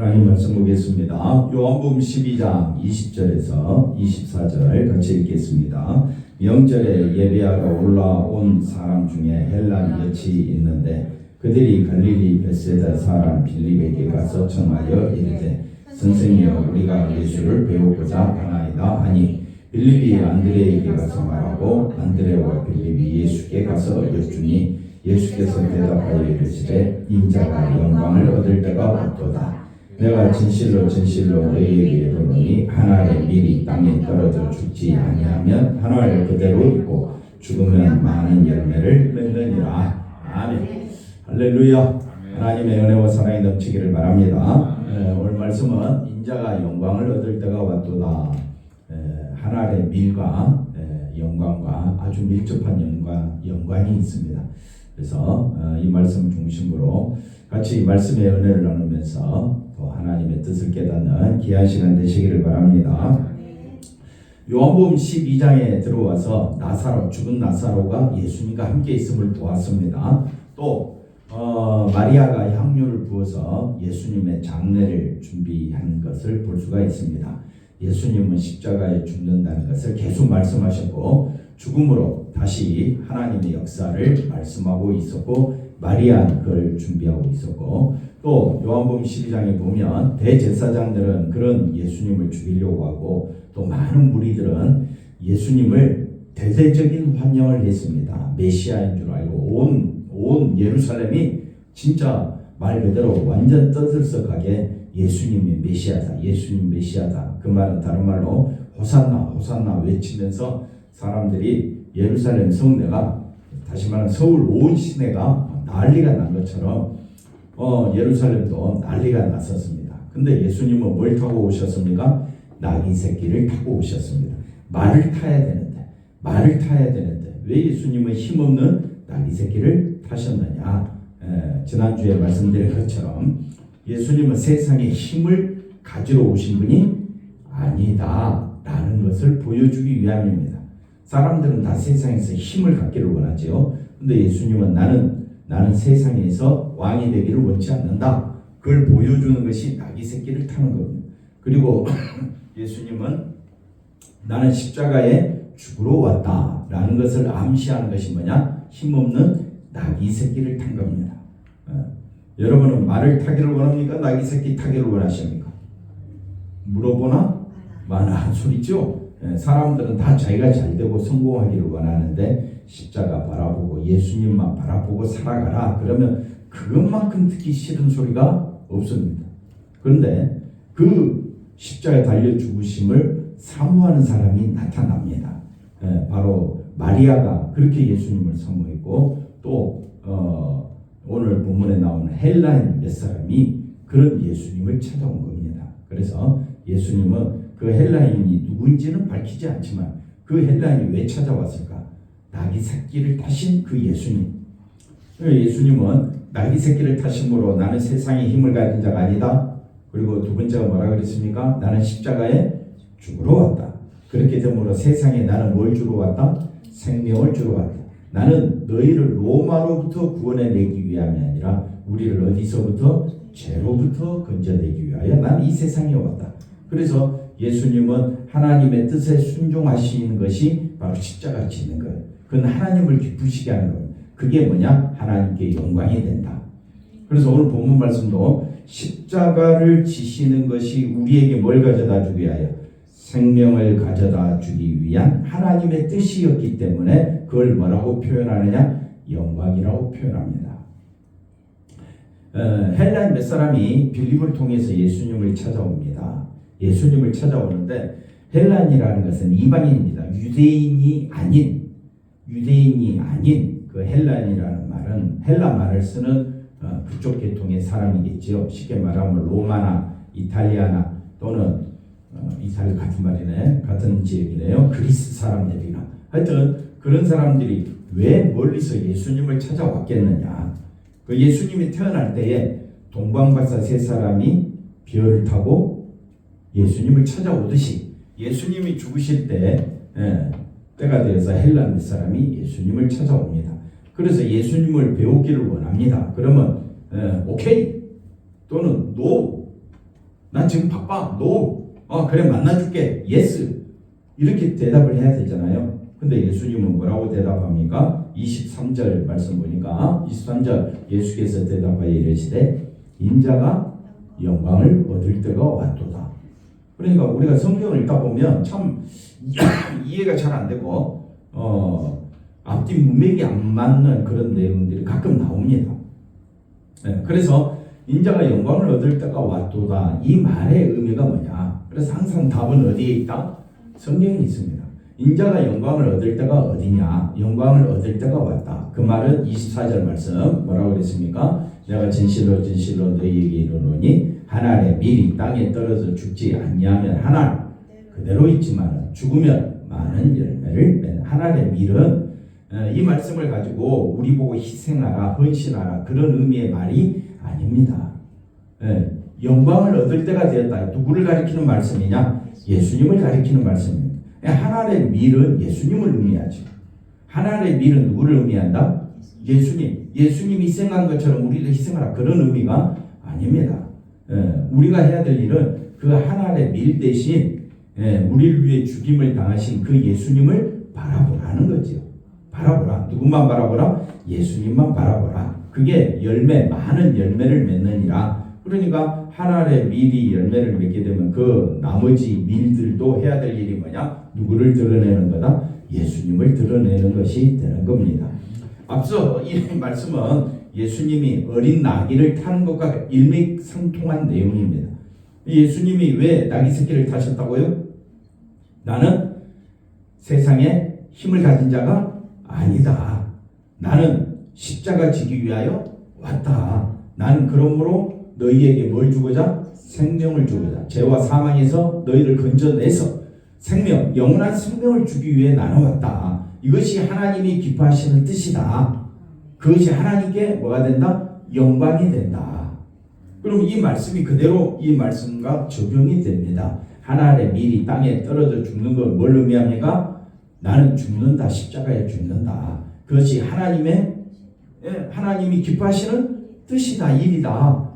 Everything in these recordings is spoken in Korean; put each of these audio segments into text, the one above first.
하나님 말씀 보겠습니다. 요한복음 12장 20절에서 24절 같이 읽겠습니다. 명절에 예배하러 올라온 사람 중에 헬란 여치 있는데 그들이 갈릴리 벳세다 사람 빌립에게 가서 청하여 이르되 선생이여 우리가 예수를 배우고자 하나이다 하니 빌립이 안드레에게 가서 말하고 안드레와 빌립이 예수께 가서 여쭈니 예수께서 대답하여 이르시되 인자가 영광을 얻을 때가 왔도다. 내가 진실로 진실로 너희에게 이르노니 한 알의 밀이 땅에 떨어져 죽지 아니하면 한 알 그대로 있고 죽으면 많은 열매를 맺느니라. 아멘. 할렐루야. 하나님의 은혜와 사랑이 넘치기를 바랍니다. 오늘 말씀은 인자가 영광을 얻을 때가 왔도다. 한 알의 밀과 영광과 아주 밀접한 연관이 있습니다. 그래서 이 말씀 중심으로 같이 말씀의 은혜를 나누면서 또 하나님의 뜻을 깨닫는 귀한 시간 되시기를 바랍니다. 요한복음 12장에 들어와서 죽은 나사로가 예수님과 함께 있음을 보았습니다. 또 마리아가 향유를 부어서 예수님의 장례를 준비한 것을 볼 수가 있습니다. 예수님은 십자가에 죽는다는 것을 계속 말씀하셨고 죽음으로 다시 하나님의 역사를 말씀하고 있었고 마리아는 그걸 준비하고 있었고 또 요한복음 12장에 보면 대제사장들은 그런 예수님을 죽이려고 하고 또 많은 무리들은 예수님을 대대적인 환영을 했습니다. 메시아인 줄 알고 온 예루살렘이 진짜 말 그대로 완전 떠들썩하게 예수님이 메시아다, 예수님 메시아다. 그 말은 다른 말로 호산나 호산나 외치면서 사람들이 예루살렘 성내가 다시 말하면 서울 온 시내가 난리가 난 것처럼 예루살렘도 난리가 났었습니다. 근데 예수님은 뭘 타고 오셨습니까? 나귀 새끼를 타고 오셨습니다. 말을 타야 되는데 왜 예수님은 힘없는 나귀 새끼를 타셨느냐? 지난주에 말씀드린 것처럼 예수님은 세상에 힘을 가지러 오신 분이 아니다라는 것을 보여주기 위함입니다. 사람들은 다 세상에서 힘을 갖기를 원하지요. 근데 예수님은 나는 세상에서 왕이 되기를 원치 않는다. 그걸 보여주는 것이 나귀 새끼를 타는 겁니다. 그리고 예수님은 나는 십자가에 죽으러 왔다라는 것을 암시하는 것이 뭐냐? 힘없는 나귀 새끼를 탄 겁니다. 여러분은 말을 타기를 원합니까? 나귀 새끼 타기를 원하십니까? 물어보나 마나 한 소리죠. 사람들은 다 자기가 잘되고 성공하기를 원하는데 십자가 바라보고 예수님만 바라보고 살아가라. 그러면 그것만큼 듣기 싫은 소리가 없습니다. 그런데 그 십자가에 달려 죽으심을 사모하는 사람이 나타납니다. 바로 마리아가 그렇게 예수님을 사모했고 또 오늘 본문에 나오는 헬라인 몇 사람이 그런 예수님을 찾아온 겁니다. 그래서 예수님은 그 헬라인이 누구인지는 밝히지 않지만 그 헬라인이 왜 찾아왔을까? 나귀 새끼를 타신 그 예수님. 예수님은 나귀 새끼를 타심으로 나는 세상에 힘을 가진 자가 아니다. 그리고 두 번째가 뭐라 그랬습니까? 나는 십자가에 죽으러 왔다. 그렇게 되므로 세상에 나는 뭘 주러 왔다? 생명을 주러 왔다. 나는 너희를 로마로부터 구원해내기 위함이 아니라 우리를 어디서부터? 죄로부터 건져내기 위하여 나는 이 세상에 왔다. 그래서 예수님은 하나님의 뜻에 순종하시는 것이 바로 십자가 지는 거예요. 그건 하나님을 기쁘시게 하는 거예요. 그게 뭐냐? 하나님께 영광이 된다. 그래서 오늘 본문 말씀도 십자가를 지시는 것이 우리에게 뭘 가져다 주기 위하여? 생명을 가져다 주기 위한 하나님의 뜻이었기 때문에 그걸 뭐라고 표현하느냐? 영광이라고 표현합니다. 헬라인 몇 사람이 빌립을 통해서 예수님을 찾아옵니다. 예수님을 찾아오는데 헬라인이라는 것은 이방인입니다. 유대인이 아닌 그 헬라인이라는 말은 헬라 말을 쓰는 그쪽 계통의 사람이겠지요. 쉽게 말하면 로마나 이탈리아나 또는 이탈리아 같은 말이네. 같은 지역이네요. 그리스 사람들이나 하여튼 그런 사람들이 왜 멀리서 예수님을 찾아왔겠느냐. 그 예수님이 태어날 때에 동방박사 세 사람이 비어를 타고 예수님을 찾아오듯이 예수님이 죽으실 때가 되어서 헬라 몇 사람이 예수님을 찾아옵니다. 그래서 예수님을 배우기를 원합니다. 그러면 오케이 또는 노 난 지금 바빠. No. 그래 만나줄게. Yes. 이렇게 대답을 해야 되잖아요. 근데 예수님은 뭐라고 대답합니까? 23절 말씀 보니까 23절 예수께서 대답하여 이르시되 인자가 영광을 얻을 때가 왔도다. 그러니까 우리가 성경을 읽다 보면 참 이해가 잘 안 되고 앞뒤 문맥이 안 맞는 그런 내용들이 가끔 나옵니다. 그래서 인자가 영광을 얻을 때가 왔도다. 이 말의 의미가 뭐냐? 그래서 항상 답은 어디에 있다? 성경에 있습니다. 인자가 영광을 얻을 때가 어디냐? 영광을 얻을 때가 왔다. 그 말은 24절 말씀 뭐라고 그랬습니까? 내가 진실로 진실로 너희에게 이르노니 한 알의 밀이 땅에 떨어져 죽지 아니하면 한 알 그대로 있지만 죽으면 많은 열매를 맺는. 한 알의 밀은 이 말씀을 가지고 우리 보고 희생하라 헌신하라 그런 의미의 말이 아닙니다. 영광을 얻을 때가 되었다. 누구를 가리키는 말씀이냐? 예수님을 가리키는 말씀입니다. 한 알의 밀은 예수님을 의미하죠. 한 알의 밀은 누구를 의미한다? 예수님. 예수님이 희생한 것처럼 우리도 희생하라 그런 의미가 아닙니다. 우리가 해야 될 일은 그 한 알의 밀 대신 우리를 위해 죽임을 당하신 그 예수님을 바라보라는 거죠. 바라보라. 누구만 바라보라? 예수님만 바라보라. 그게 많은 열매를 맺느니라. 그러니까 한 알의 밀이 열매를 맺게 되면 그 나머지 밀들도 해야 될 일이 뭐냐? 누구를 드러내는 거다? 예수님을 드러내는 것이 되는 겁니다. 앞서 이 말씀은 예수님이 어린 나귀를 타는 것과 일맥상통한 내용입니다. 예수님이 왜 나귀 새끼를 타셨다고요? 나는 세상에 힘을 가진 자가 아니다. 나는 십자가 지기 위하여 왔다. 나는 그러므로 너희에게 뭘 주고자? 생명을 주고자. 죄와 사망에서 너희를 건져내서 생명, 영원한 생명을 주기 위해 나는 왔다. 이것이 하나님이 기뻐하시는 뜻이다. 그것이 하나님께 뭐가 된다? 영광이 된다. 그럼 이 말씀이 그대로 이 말씀과 적용이 됩니다. 한 알의 밀이 땅에 떨어져 죽는 걸 뭘 의미합니까? 나는 죽는다. 십자가에 죽는다. 그것이 하나님이 기뻐하시는 뜻이다. 일이다.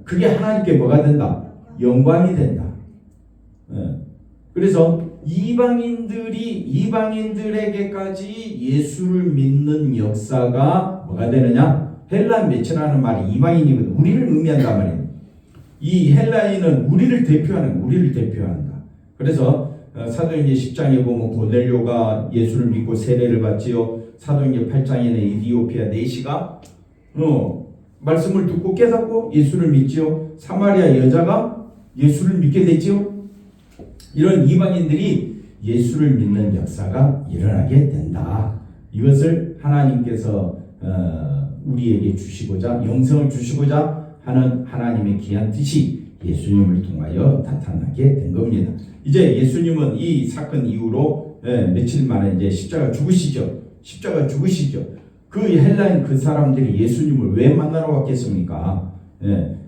그게 하나님께 뭐가 된다? 영광이 된다. 그래서 이방인들에게까지 예수를 믿는 역사가 뭐가 되느냐? 헬라인 매체라는 말이 이방인이거든. 우리를 의미한단 말이에요. 이 헬라인은 우리를 대표한다. 그래서 사도행전 10장에 보면 고넬료가 예수를 믿고 세례를 받지요. 사도행전 8장에는 이디오피아 내시가 말씀을 듣고 깨닫고 예수를 믿지요. 사마리아 여자가 예수를 믿게 되지요. 이런 이방인들이 예수를 믿는 역사가 일어나게 된다. 이것을 하나님께서 우리에게 주시고자 영생을 주시고자 하는 하나님의 귀한 뜻이 예수님을 통하여 나타나게 된 겁니다. 이제 예수님은 이 사건 이후로 며칠 만에 이제 십자가 죽으시죠. 그 헬라인 그 사람들이 예수님을 왜 만나러 왔겠습니까?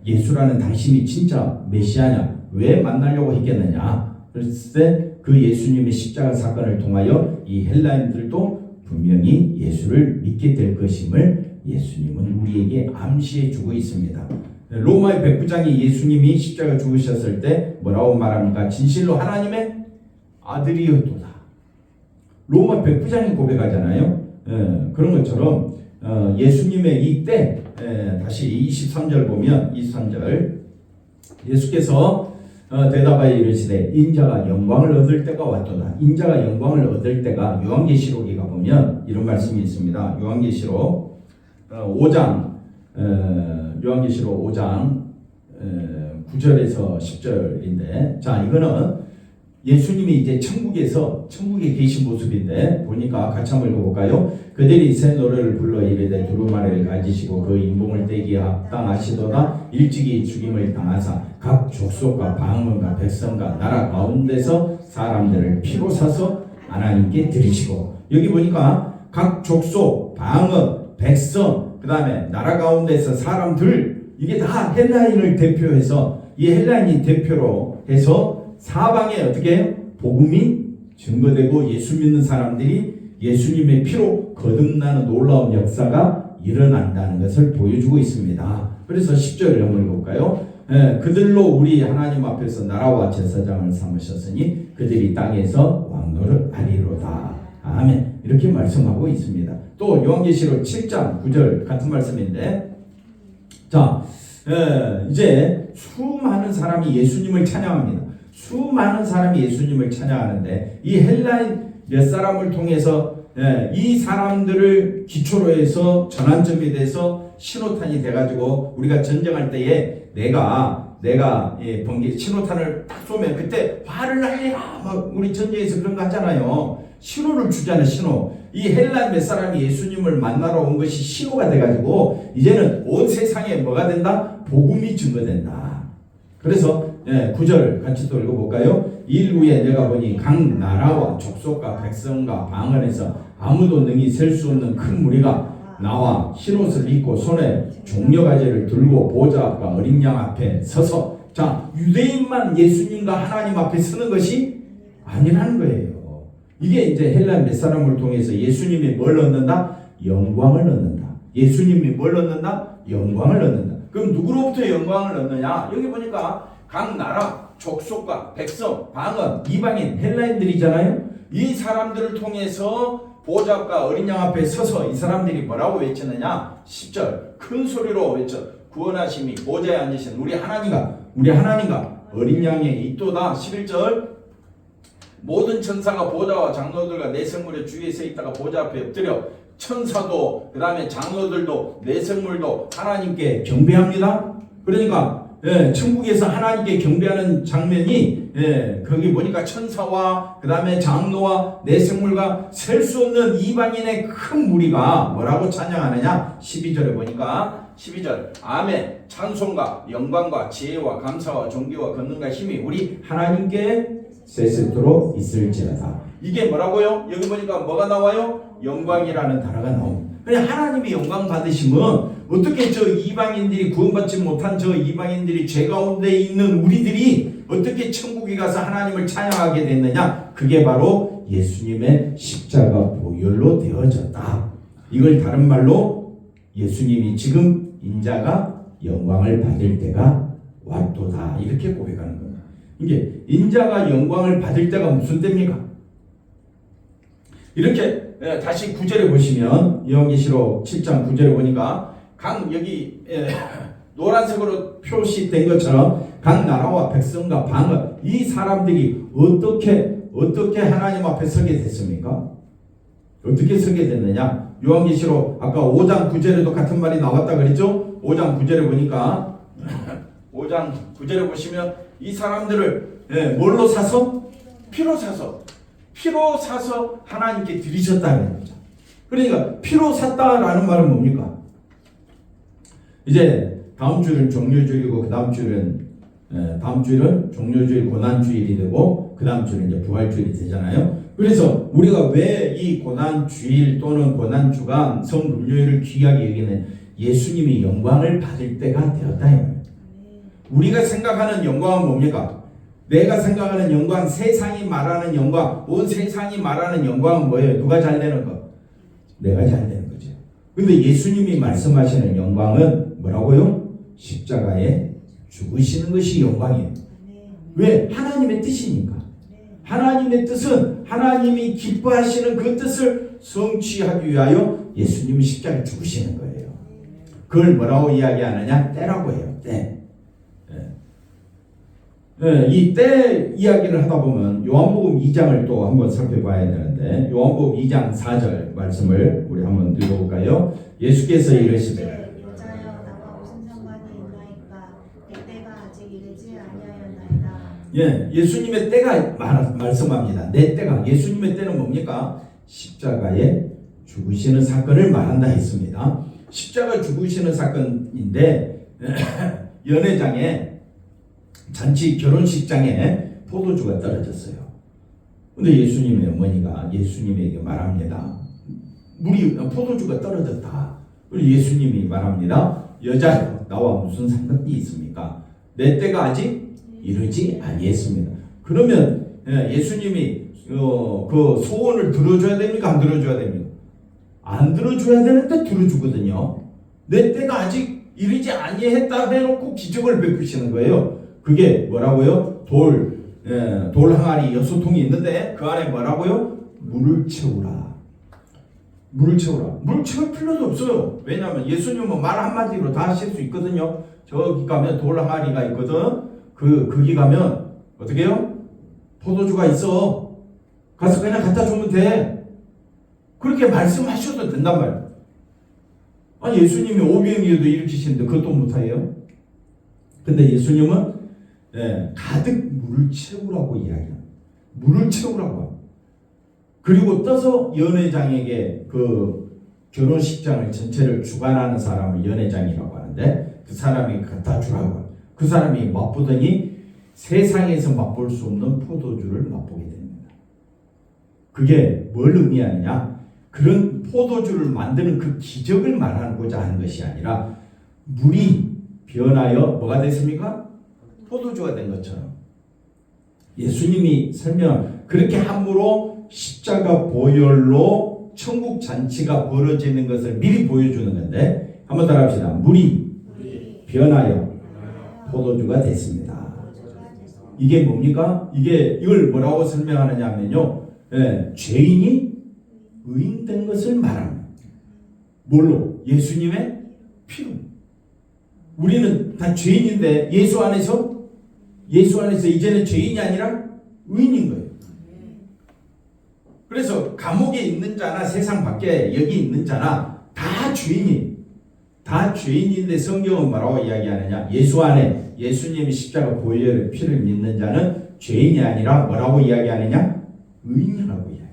예수라는 당신이 진짜 메시아냐? 왜 만나려고 했겠느냐? 그랬을 때 그 예수님의 십자가 사건을 통하여 이 헬라인들도 분명히 예수를 믿게 될 것임을 예수님은 우리에게 암시해 주고 있습니다. 로마의 백부장이 예수님이 십자가 죽으셨을 때 뭐라고 말합니까? 진실로 하나님의 아들이었도다. 로마 백부장이 고백하잖아요. 그런 것처럼 예수님의 이때 다시 23절 보면 23절 예수께서 대답하여 이르시되 인자가 영광을 얻을 때가 왔도다. 인자가 영광을 얻을 때가 요한계시록에 가보면 이런 말씀이 있습니다. 요한계시록 5장 9절에서 10절인데 자 이거는 예수님이 이제 천국에 계신 모습인데 보니까 같이 한번 읽어볼까요? 그들이 새 노래를 불러 이르되 두루마리를 가지시고 그 인봉을 떼기에 합당하시도다. 일찍이 죽임을 당하사 각 족속과 방언과 백성과 나라 가운데서 사람들을 피로 사서 하나님께 드리시고 여기 보니까 각 족속, 방언, 백성 그 다음에 나라 가운데서 사람들 이게 다 헬라인을 대표해서 이 헬라인이 대표로 해서 사방에 어떻게 해요? 복음이 증거되고 예수 믿는 사람들이 예수님의 피로 거듭나는 놀라운 역사가 일어난다는 것을 보여주고 있습니다. 그래서 10절을 한번 읽어볼까요? 그들로 우리 하나님 앞에서 나라와 제사장을 삼으셨으니 그들이 땅에서 왕노를 하리로다. 아멘. 이렇게 말씀하고 있습니다. 또 요한계시록 7장 9절 같은 말씀인데, 자, 이제 수많은 사람이 예수님을 찬양합니다. 수많은 사람이 예수님을 찬양하는데 이 헬라인 몇 사람을 통해서 이 사람들을 기초로 해서 전환점이 돼서 신호탄이 돼가지고 우리가 전쟁할 때에 내가 번개 신호탄을 딱 쏘면 그때 화를 날리라 막 우리 전쟁에서 그런 거 하잖아요. 신호를 주잖아요. 신호. 이 헬라 몇 사람이 예수님을 만나러 온 것이 신호가 돼가지고 이제는 온 세상에 뭐가 된다? 복음이 증거된다. 그래서 9절 같이 또 읽어볼까요? 일 후에 내가 보니 각 나라와 족속과 백성과 방언에서 아무도 능히 셀 수 없는 큰 무리가 나와 흰옷을 입고 손에 종려가지를 들고 보좌 앞과 어린 양 앞에 서서, 자, 유대인만 예수님과 하나님 앞에 서는 것이 아니라는 거예요. 이게 이제 헬라 몇 사람을 통해서 예수님이 뭘 얻는다? 영광을 얻는다. 예수님이 뭘 얻는다? 영광을 얻는다. 그럼 누구로부터 영광을 얻느냐? 여기 보니까 각 나라, 족속과 백성, 방언, 이방인, 헬라인들이잖아요. 이 사람들을 통해서 보좌 앞과 어린 양 앞에 서서 이 사람들이 뭐라고 외치느냐? 10절 큰 소리로 외쳐 구원하심이 보좌에 앉으신 우리 하나님과 어린 양의 있도다. 11절 모든 천사가 보좌와 장로들과 내생물의 주위에 서 있다가 보좌 앞에 엎드려 천사도 그 다음에 장로들도 내생물도 하나님께 경배합니다. 그러니까 천국에서 하나님께 경배하는 장면이 거기 보니까 천사와 그 다음에 장로와 내생물과 셀 수 없는 이방인의 큰 무리가 뭐라고 찬양하느냐? 12절에 보니까 12절 아멘 찬송과 영광과 지혜와 감사와 존귀와 권능과 힘이 우리 하나님께 세세토록 있을지어다. 이게 뭐라고요? 여기 보니까 뭐가 나와요? 영광이라는 단어가 나옵니다. 그냥 하나님이 영광 받으시면 어떻게 저 이방인들이 구원받지 못한 저 이방인들이 죄 가운데 있는 우리들이 어떻게 천국에 가서 하나님을 찬양하게 됐느냐? 그게 바로 예수님의 십자가 보혈로 되어졌다. 이걸 다른 말로 예수님이 지금 인자가 영광을 받을 때가 왔도다. 이렇게 고백하는 겁니다. 이게 인자가 영광을 받을 때가 무슨 때입니까? 이렇게 다시 9절에 보시면 요한계시록 7장 9절에 보니까 여기 노란색으로 표시된 것처럼 각 나라와 백성과 방언 이 사람들이 어떻게 하나님 앞에 서게 됐습니까? 어떻게 서게 됐느냐? 요한계시록 아까 5장 9절에도 같은 말이 나왔다 그랬죠? 5장 9절에 보니까 5장 9절에 보시면 이 사람들을 뭘로 사서? 피로 사서 하나님께 드리셨다는 거죠. 그러니까 피로 샀다라는 말은 뭡니까? 이제 다음 주는 종료주일이고 다음 주일은 종료주일 고난주일이 되고 그 다음 주는 이제 부활주일이 되잖아요. 그래서 우리가 왜 이 고난주일 또는 고난주간 성금요일을 귀하게 여기는 예수님이 영광을 받을 때가 되었다. 우리가 생각하는 영광은 뭡니까? 내가 생각하는 영광, 세상이 말하는 영광, 온 세상이 말하는 영광은 뭐예요? 누가 잘 되는 거? 내가 잘 되는 거죠. 근데 예수님이 말씀하시는 영광은 뭐라고요? 십자가에 죽으시는 것이 영광이에요. 왜? 하나님의 뜻이니까. 하나님의 뜻은 하나님이 기뻐하시는 그 뜻을 성취하기 위하여 예수님이 십자가에 죽으시는 거예요. 그걸 뭐라고 이야기하느냐? 때라고 해요. 때. 이 때 이야기를 하다 보면 요한복음 2장을 또 한번 살펴봐야 되는데 요한복음 2장 4절 말씀을 우리 한번 읽어볼까요? 예수께서 이르시되 여자여 나와 무슨 상관이 있나이까 내 때가 아직 이르지 아니하였나이다. 예수님의 때가 말씀합니다. 내 때가 예수님의 때는 뭡니까? 십자가에 죽으시는 사건을 말한다 했습니다. 십자가 죽으시는 사건인데 연회장에 잔치 결혼식장에 포도주가 떨어졌어요. 근데 예수님의 어머니가 예수님에게 말합니다. 포도주가 떨어졌다. 그리고 예수님이 말합니다. 여자여 나와 무슨 상관이 있습니까? 내 때가 아직 이르지 아니했습니다. 그러면 예수님이 그 소원을 들어줘야 됩니까? 안 들어줘야 됩니까? 안 들어줘야 되는데 들어주거든요. 내 때가 아직 이르지 아니했다 해놓고 기적을 베푸시는 거예요. 그게 뭐라고요? 돌 항아리 6통이 있는데 그 안에 뭐라고요? 물을 채우라. 물을 채우라. 물을 채울 필요도 없어요. 왜냐하면 예수님은 말 한마디로 다 하실 수 있거든요. 저기 가면 돌 항아리가 있거든. 거기 가면 어떻게 해요? 포도주가 있어. 가서 그냥 갖다 주면 돼. 그렇게 말씀하셔도 된단 말이에요. 아니 예수님이 오병이어도 일으키시는데 그것도 못해요? 근데 예수님은 가득 물을 채우라고 이야기해요. 물을 채우라고 합니다. 그리고 떠서 연회장에게 그 결혼식장을 전체를 주관하는 사람을 연회장이라고 하는데 그 사람이 갖다 주라고 합니다. 그 사람이 맛보더니 세상에서 맛볼 수 없는 포도주를 맛보게 됩니다. 그게 뭘 의미하느냐? 그런 포도주를 만드는 그 기적을 말하고자 하는 것이 아니라 물이 변하여 뭐가 됐습니까? 포도주가 된 것처럼 예수님이 설명 그렇게 함부로 십자가 보혈로 천국 잔치가 벌어지는 것을 미리 보여주는 건데 한번 따라합시다. 물이 변하여 포도주가 됐습니다. 이게 뭡니까? 이걸 뭐라고 설명하느냐 하면요. 죄인이 의인된 것을 말합니다. 뭘로? 예수님의 피로. 우리는 다 죄인인데 예수 안에서 이제는 죄인이 아니라 의인인 거예요. 그래서 감옥에 있는 자나 세상 밖에 여기 있는 자나 다 죄인인데 성경은 뭐라고 이야기하느냐? 예수 안에 예수님이 십자가 보혈의 피를 믿는 자는 죄인이 아니라 뭐라고 이야기하느냐? 의인이라고 이야기해요.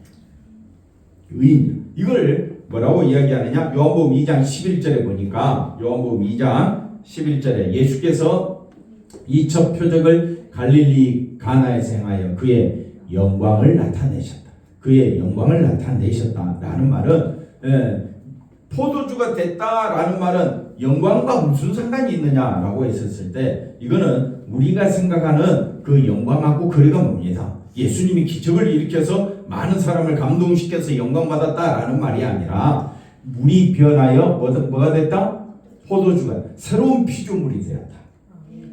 의인. 이걸 뭐라고 이야기하느냐? 요한복음 2장 11절에 보니까 요한복음 2장 11절에 예수께서 이 첫 표적을 갈릴리 가나에서 행하여 그의 영광을 나타내셨다. 그의 영광을 나타내셨다라는 말은 포도주가 됐다라는 말은 영광과 무슨 상관이 있느냐라고 했었을 때 이거는 우리가 생각하는 그 영광하고 거리가 멉니다. 예수님이 기적을 일으켜서 많은 사람을 감동시켜서 영광받았다라는 말이 아니라 물이 변하여 뭐가 됐다? 포도주가 새로운 피조물이 되었다.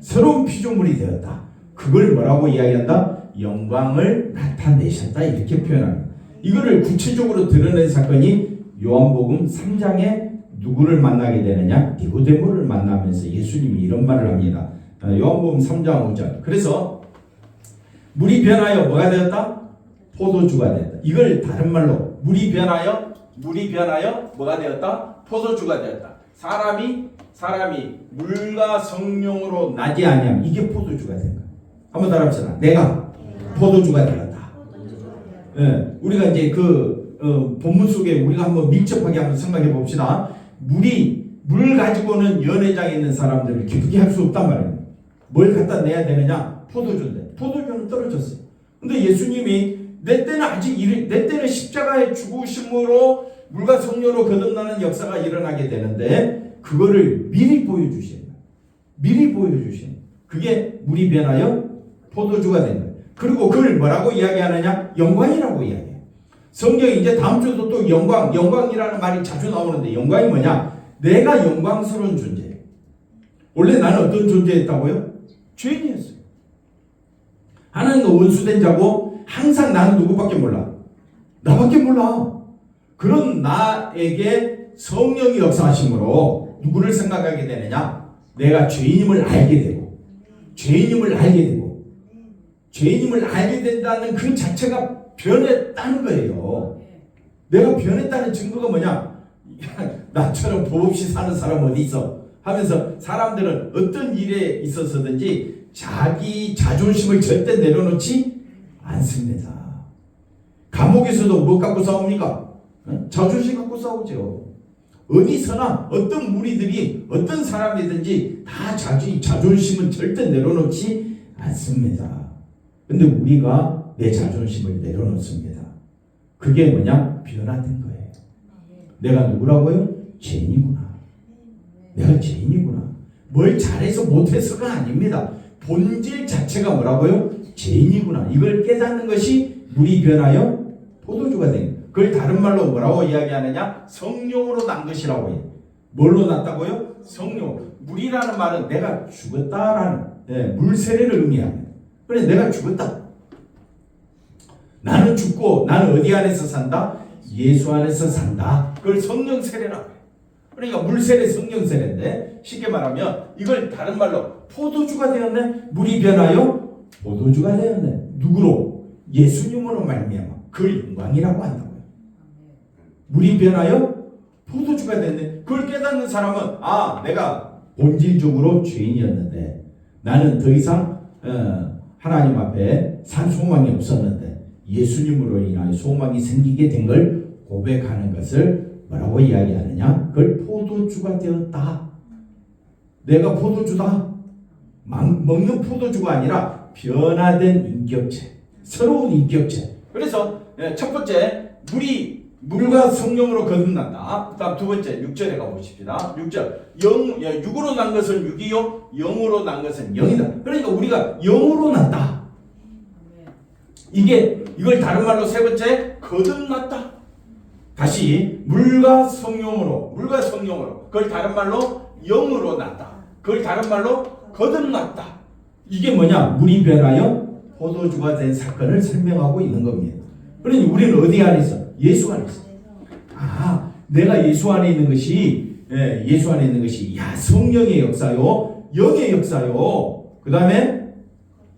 새로운 피조물이 되었다. 그걸 뭐라고 이야기한다? 영광을 나타내셨다 이렇게 표현합니다. 이거를 구체적으로 드러낸 사건이 요한복음 3장에 누구를 만나게 되느냐? 니고데모를 만나면서 예수님이 이런 말을 합니다. 요한복음 3장 5절. 그래서 물이 변하여 뭐가 되었다? 포도주가 되었다. 이걸 다른 말로 물이 변하여 뭐가 되었다? 포도주가 되었다. 사람이 물과 성령으로 나지 아니하면 이게 포도주가 된 거야. 한번 따라합시다. 내가 포도주가 되었다. 우리가 이제 본문 속에 우리가 한번 밀접하게 한번 생각해 봅시다. 물 가지고는 연회장에 있는 사람들을 기쁘게 할 수 없단 말이에요. 뭘 갖다 내야 되느냐? 포도주인데 포도주는 떨어졌어요. 근데 예수님이 내 때는 십자가의 죽으심으로 물과 성령으로 거듭나는 역사가 일어나게 되는데 그거를 미리 보여주신 그게 물이 변하여 포도주가 된 거예요. 그리고 그걸 뭐라고 이야기하느냐? 영광이라고 이야기해요. 성경이 이제 다음 주도 또 영광이라는 말이 자주 나오는데 영광이 뭐냐? 내가 영광스러운 존재. 원래 나는 어떤 존재였다고요? 죄인이었어요. 하나님과 원수된 자고 항상 나는 누구밖에 몰라? 나밖에 몰라. 그런 나에게 성령이 역사하심으로 누구를 생각하게 되느냐? 내가 죄인임을 알게 되고 죄인임을 알게 된다는 그 자체가 변했다는 거예요. 내가 변했다는 증거가 뭐냐? 나처럼 법 없이 사는 사람 어디 있어? 하면서 사람들은 어떤 일에 있어서든지 자기 자존심을 절대 내려놓지 않습니다. 감옥에서도 뭐 갖고 싸웁니까? 자존심 갖고 싸우죠. 어디서나 어떤 무리들이 어떤 사람이든지 다 자기 자존심은 절대 내려놓지 않습니다. 근데 우리가 내 자존심을 내려놓습니다. 그게 뭐냐? 변화된 거예요. 내가 누구라고요? 죄인이구나. 내가 죄인이구나. 뭘 잘해서 못해서가 아닙니다. 본질 자체가 뭐라고요? 죄인이구나. 이걸 깨닫는 것이 물이 변하여 포도주가 된 거예요. 그걸 다른 말로 뭐라고 이야기하느냐? 성령으로 난 것이라고 해요. 뭘로 났다고요? 성령. 물이라는 말은 내가 죽었다라는 물 세례를 의미합니다. 그래 내가 죽었다. 나는 죽고 나는 어디 안에서 산다? 예수 안에서 산다. 그걸 성령 세례라고 해요. 그러니까 물 세례 성령 세례인데 쉽게 말하면 이걸 다른 말로 포도주가 되었네. 물이 변하여 포도주가 되었네. 누구로? 예수님으로 말미암아 그 영광이라고 한다고요. 물이 변하여 포도주가 됐네. 그걸 깨닫는 사람은 내가 본질적으로 죄인이었는데 나는 더 이상 하나님 앞에 살 소망이 없었는데 예수님으로 인하여 소망이 생기게 된 걸 고백하는 것을 뭐라고 이야기하느냐? 그걸 포도주가 되었다. 내가 포도주다. 먹는 포도주가 아니라 변화된 인격체, 새로운 인격체. 그래서 첫 번째 물과 성령으로 거듭난다. 다음 두 번째 6절에 가보십시다. 6절 육으로 난 것은 육이요 영으로 난 것은 영이다. 그러니까 우리가 영으로 났다. 이걸 다른 말로 세 번째 거듭났다. 다시 물과 성령으로 그걸 다른 말로 영으로 났다. 그걸 다른 말로 거듭났다. 이게 뭐냐? 물이 변하여 포도주가 된 사건을 설명하고 있는 겁니다. 그러니 우리는 어디 안에 있어? 예수 안에 있어. 내가 예수 안에 있는 것이 성령의 역사요, 영의 역사요. 그 다음에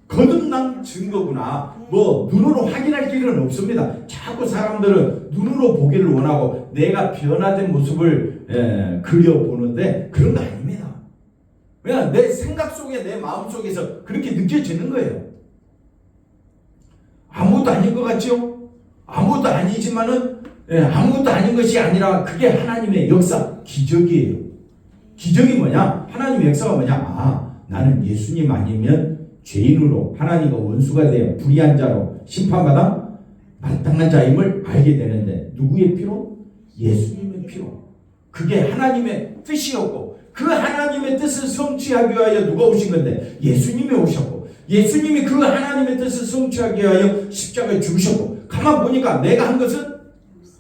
거듭난 증거구나. 눈으로 확인할 길은 없습니다. 자꾸 사람들은 눈으로 보기를 원하고 내가 변화된 모습을 그려보는데 그런 거 아닙니다. 그냥 내 생각 속에 내 마음 속에서 그렇게 느껴지는 거예요. 아무것도 아닌 것 같죠? 아무것도 아니지만은 아무것도 아닌 것이 아니라 그게 하나님의 역사, 기적이에요. 기적이 뭐냐? 하나님의 역사가 뭐냐? 나는 예수님 아니면 죄인으로 하나님과 원수가 되어 불의한 자로 심판받아 마땅한 자임을 알게 되는데 누구의 피로? 예수님의 피로. 그게 하나님의 뜻이었고 그 하나님의 뜻을 성취하기 위하여 누가 오신 건데? 예수님이 오셨고 예수님이 그 하나님의 뜻을 성취하기 위하여 십자가에 죽으셨고 가만 보니까 내가 한 것은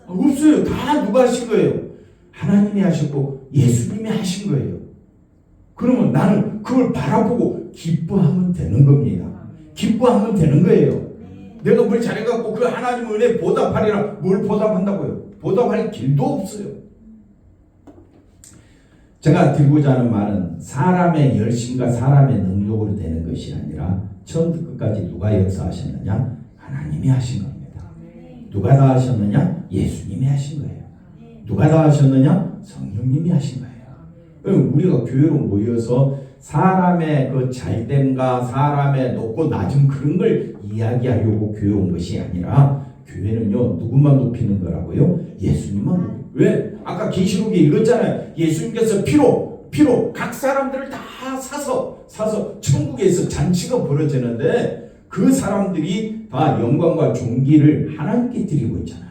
없어요. 다 누가 하신 거예요? 하나님이 하셨고 예수님이 하신 거예요. 그러면 나는 그걸 바라보고 기뻐하면 되는 겁니다. 기뻐하면 되는 거예요. 내가 뭘 잘해갖고 그 하나님 은혜 보답하리라. 뭘 보답한다고요? 보답할 길도 없어요. 제가 드리고자 하는 말은 사람의 열심과 사람의 능력으로 되는 것이 아니라 처음부터 끝까지 누가 역사하셨느냐? 하나님이 하신 겁니다. 누가 다 하셨느냐? 예수님이 하신 거예요. 누가 다 하셨느냐? 성령님이 하신 거예요. 우리가 교회로 모여서 사람의 그 잘됨과 사람의 높고 낮은 그런 걸 이야기하려고 교회 온 것이 아니라 교회는요 누구만 높이는 거라고요? 예수님만 높이는. 왜? 아까 계시록에 읽었잖아요. 예수님께서 피로 각 사람들을 다 사서 천국에서 잔치가 벌어지는데 그 사람들이 다 영광과 존귀를 하나님께 드리고 있잖아요.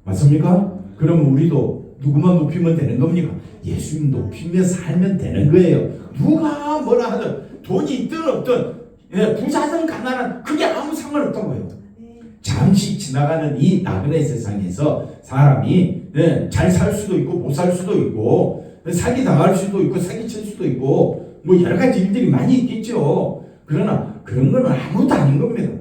맞습니까? 그럼 우리도 누구만 높이면 되는 겁니까? 예수님 높이며 살면 되는 거예요. 누가 뭐라 하든 돈이 있든 없든 부자든 가난한 그게 아무 상관없다고요. 잠시 지나가는 이 나그네 세상에서 사람이 잘 살 수도 있고 못 살 수도 있고 사기 당할 수도 있고 사기칠 수도 있고 뭐 여러 가지 일들이 많이 있겠죠. 그러나 그런 건 아무것도 아닌 겁니다.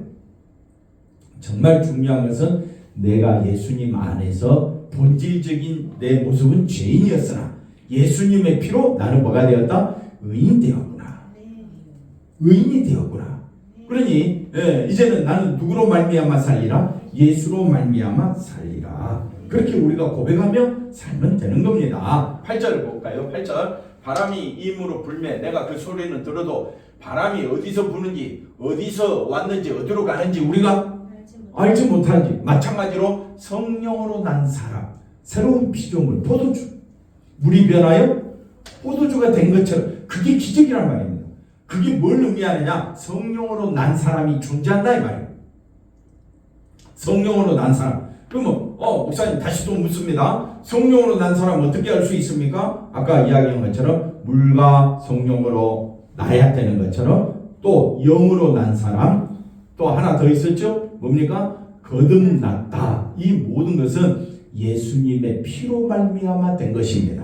정말 중요한 것은 내가 예수님 안에서 본질적인 내 모습은 죄인이었으나 예수님의 피로 나는 뭐가 되었다? 의인 되었구나. 의인이 되었구나. 그러니 이제는 나는 누구로 말미암아 살리라? 예수로 말미암아 살리라. 그렇게 우리가 고백하며 살면 되는 겁니다. 8절을 볼까요? 8절 바람이 임으로 불매 내가 그 소리는 들어도 바람이 어디서 부는지 어디서 왔는지 어디로 가는지 우리가 알지 못하지. 마찬가지로 성령으로 난 사람 새로운 피조물 포도주 물이 변하여 포도주가 된 것처럼 그게 기적이란 말입니다. 그게 뭘 의미하느냐? 성령으로 난 사람이 존재한다 이 말이에요. 성령으로 난 사람. 그러면 목사님 다시 또 묻습니다. 성령으로 난 사람 어떻게 알 수 있습니까? 아까 이야기한 것처럼 물과 성령으로 나야 되는 것처럼 또 영으로 난 사람 또 하나 더 있었죠? 뭡니까? 거듭났다. 이 모든 것은 예수님의 피로 말미암아 된 것입니다.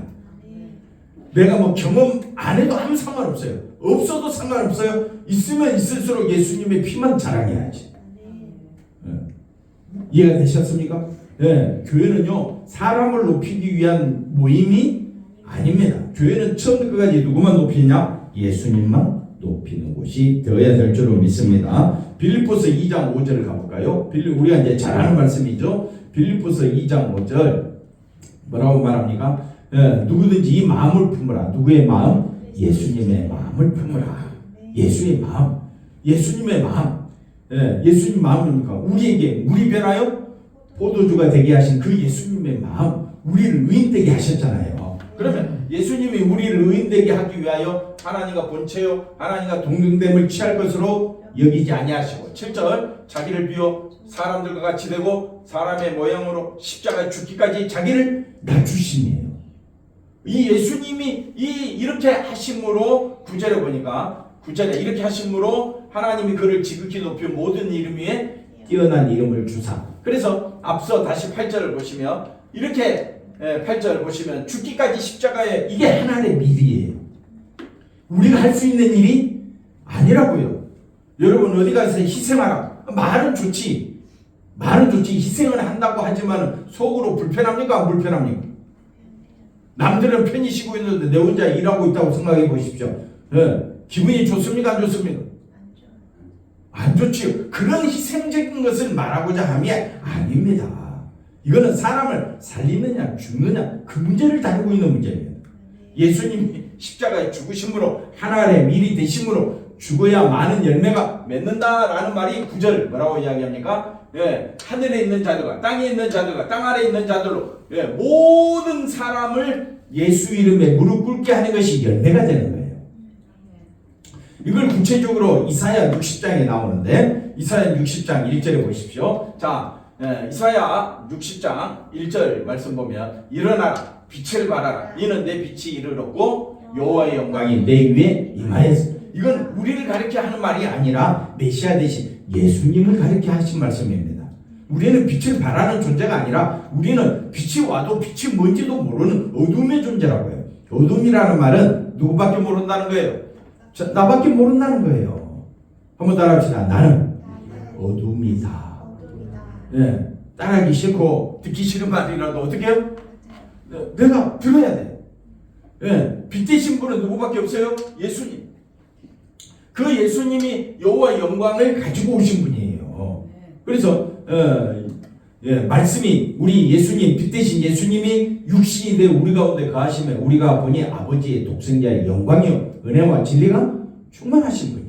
내가 뭐 경험 안 해도 아무 상관없어요. 없어도 상관없어요. 있으면 있을수록 예수님의 피만 자랑해야지. 이해가 되셨습니까? 예, 교회는요 사람을 높이기 위한 모임이 아닙니다. 교회는 처음부터 끝까지 누구만 높이냐? 예수님만 높이는 곳이 되어야 될 줄로 믿습니다. 빌립보서 2장 5절 가볼까요? 우리가 이제 잘 아는 말씀이죠. 빌립보서 2장 5절 뭐라고 말합니까? 예, 누구든지 이 마음을 품으라. 누구의 마음? 예수님의 마음을 품으라. 예수의 마음, 예수님의 마음. 예, 예수님 마음입니까? 우리에게 물이 배나요? 포도주가 되게 하신 그 예수님의 마음, 우리를 의인되게 하셨잖아요. 그러면 예수님이 우리를 의인되게 하기 위하여 하나님과 본체요 하나님과 동등됨을 취할 것으로 여기지 아니하시고 7절 자기를 비워 사람들과 같이 되고 사람의 모양으로 십자가에 죽기까지 자기를 낮추심이에요. 이 예수님이 이렇게 하심으로 9절에 보니까 9절에 이렇게 하심으로 하나님이 그를 지극히 높여 모든 이름 위에 뛰어난 이름을 주사. 그래서 앞서 다시 8절을 보시면 이렇게 8절 보시면 죽기까지 십자가에 이게 하나님의 일이에요. 우리가 할 수 있는 일이 아니라고요. 여러분 어디 가서 희생하라. 말은 좋지. 말은 좋지. 희생을 한다고 하지만 속으로 불편합니까? 안 불편합니까? 남들은 편히 쉬고 있는데 내 혼자 일하고 있다고 생각해 보십시오. 기분이 좋습니까? 안 좋습니까? 안 좋지요. 그런 희생적인 것을 말하고자 함이 아닙니다. 이거는 사람을 살리느냐 죽느냐 그 문제를 다루고 있는 문제입니다. 예수님이 십자가에 죽으심으로 하나님의 미리 되심으로 죽어야 많은 열매가 맺는다라는 말이 9절 뭐라고 이야기합니까? 하늘에 있는 자들과 땅에 있는 자들과 땅 아래에 있는 자들로 모든 사람을 예수 이름에 무릎 꿇게 하는 것이 열매가 되는 거예요. 이걸 구체적으로 이사야 60장에 나오는데 이사야 60장 1절에 보십시오. 자, 이사야 60장 1절 말씀 보면 일어나라 빛을 발하라 이는 내 빛이 이르렀고 여호와의 영광이 내 위에 임하였으. 이건 우리를 가르쳐 하는 말이 아니라 메시아 대신 예수님을 가르쳐 하신 말씀입니다. 우리는 빛을 발하는 존재가 아니라 우리는 빛이 와도 빛이 뭔지도 모르는 어둠의 존재라고요. 어둠이라는 말은 누구밖에 모른다는 거예요? 나밖에 모른다는 거예요. 한번 따라합시다. 나는 어둠이다. 따라하기 싫고 듣기 싫은 말이라도 어떻게 해요? 내가 들어야 돼. 빛 되신 분은 누구밖에 없어요? 예수님. 그 예수님이 여호와의 영광을 가지고 오신 분이에요. 그래서 말씀이 우리 예수님 빛 되신 예수님이 육신이 되어 우리 가운데 거하시면 우리가 보니 아버지의 독생자의 영광이요 은혜와 진리가 충만하신 분이에요.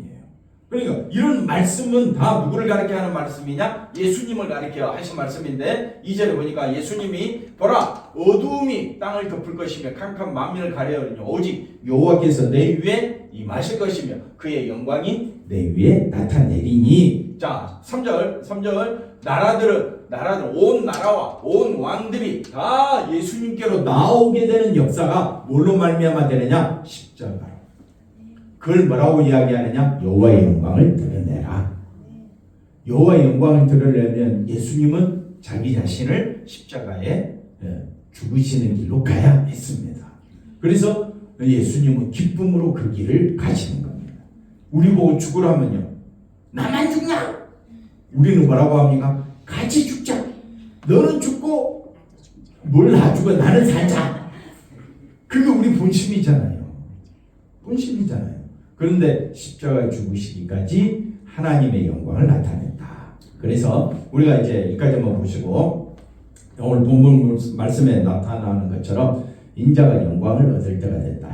그러니까 이런 말씀은 다 누구를 가리켜 하는 말씀이냐? 예수님을 가리켜 하신 말씀인데 2절에 보니까 예수님이 보라 어두움이 땅을 덮을 것이며 캄캄 만민을 가려우리니 오직 여호와께서 내 위에 임하실 것이며 그의 영광이 내 위에 나타내리니. 자 3절 나라들 온 나라와 온 왕들이 다 예수님께로 나오게 되는 역사가 뭘로 말미암아 되느냐? 십자가로. 그걸 뭐라고 이야기하느냐? 여호와의 영광을 드러내라. 여호와의 영광을 드러내면 예수님은 자기 자신을 십자가에 죽으시는 길로 가야 했습니다. 그래서 예수님은 기쁨으로 그 길을 가시는 겁니다. 우리 보고 죽으라면요. 나만 죽냐? 우리는 뭐라고 합니까? 같이 죽자. 너는 죽고 뭘 나 죽어 나는 살자. 그게 우리 본심이잖아요. 본심이잖아요. 그런데 십자가에 죽으시기까지 하나님의 영광을 나타냈다. 그래서 우리가 이제 여기까지만 보시고 오늘 본문 말씀에 나타나는 것처럼 인자가 영광을 얻을 때가 됐다.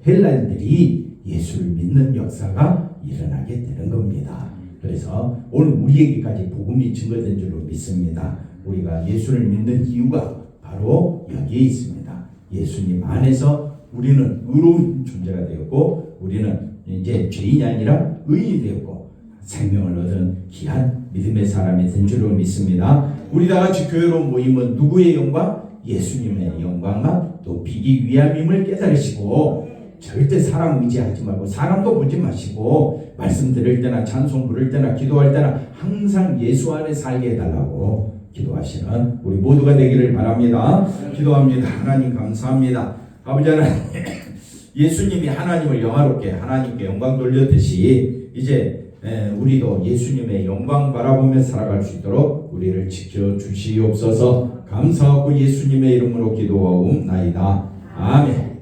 헬라인들이 예수를 믿는 역사가 일어나게 되는 겁니다. 그래서 오늘 우리에게까지 복음이 증거된 줄로 믿습니다. 우리가 예수를 믿는 이유가 바로 여기에 있습니다. 예수님 안에서 우리는 의로운 존재가 되었고 우리는 이제 죄인이 아니라 의인이 되었고 생명을 얻은 귀한 믿음의 사람이 된 줄로 믿습니다. 우리 다 같이 교회로 모임은 누구의 영광? 예수님의 영광만 높이기 위함임을 깨달으시고 절대 사람 의지하지 말고 사람도 보지 마시고 말씀 들을 때나 찬송 부를 때나 기도할 때나 항상 예수 안에 살게 해달라고 기도하시는 우리 모두가 되기를 바랍니다. 기도합니다. 하나님 감사합니다. 아버지 하나님, 예수님이 하나님을 영화롭게 하나님께 영광 돌렸듯이 이제 우리도 예수님의 영광 바라보며 살아갈 수 있도록 우리를 지켜주시옵소서. 감사하고 예수님의 이름으로 기도하옵나이다. 아멘.